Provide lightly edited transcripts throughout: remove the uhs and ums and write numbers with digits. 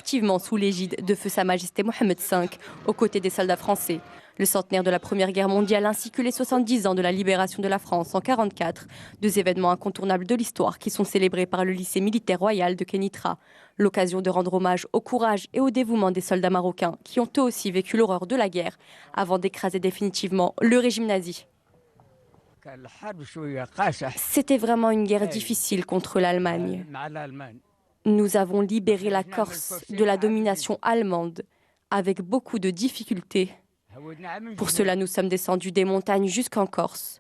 activement sous l'égide de Feu Sa Majesté Mohammed V, aux côtés des soldats français. Le centenaire de la Première Guerre mondiale ainsi que les 70 ans de la libération de la France en 1944, deux événements incontournables de l'histoire qui sont célébrés par le lycée militaire royal de Kénitra. L'occasion de rendre hommage au courage et au dévouement des soldats marocains qui ont eux aussi vécu l'horreur de la guerre avant d'écraser définitivement le régime nazi. C'était vraiment une guerre difficile contre l'Allemagne. Nous avons libéré la Corse de la domination allemande avec beaucoup de difficultés. Pour cela, nous sommes descendus des montagnes jusqu'en Corse.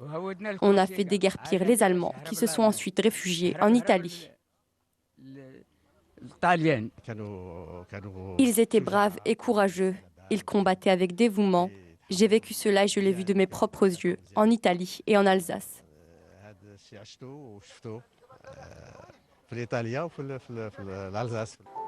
On a fait déguerpir les Allemands qui se sont ensuite réfugiés en Italie. Ils étaient braves et courageux. Ils combattaient avec dévouement. J'ai vécu cela et je l'ai vu de mes propres yeux, en Italie et en Alsace.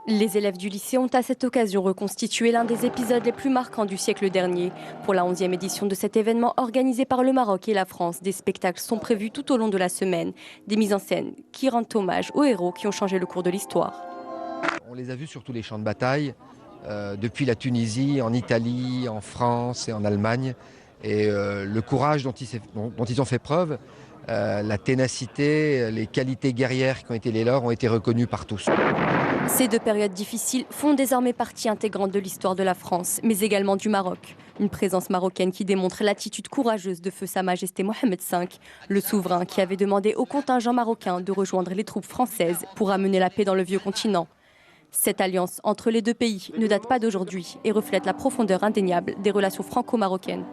Les élèves du lycée ont à cette occasion reconstitué l'un des épisodes les plus marquants du siècle dernier. Pour la 11e édition de cet événement organisé par le Maroc et la France, des spectacles sont prévus tout au long de la semaine. Des mises en scène qui rendent hommage aux héros qui ont changé le cours de l'histoire. On les a vus sur tous les champs de bataille, depuis la Tunisie, en Italie, en France et en Allemagne. Et le courage dont ils ont fait preuve, la ténacité, les qualités guerrières qui ont été les leurs ont été reconnues par tous. Ces deux périodes difficiles font désormais partie intégrante de l'histoire de la France, mais également du Maroc. Une présence marocaine qui démontre l'attitude courageuse de Feu Sa Majesté Mohammed V, le souverain qui avait demandé au contingent marocain de rejoindre les troupes françaises pour amener la paix dans le vieux continent. Cette alliance entre les deux pays ne date pas d'aujourd'hui et reflète la profondeur indéniable des relations franco-marocaines.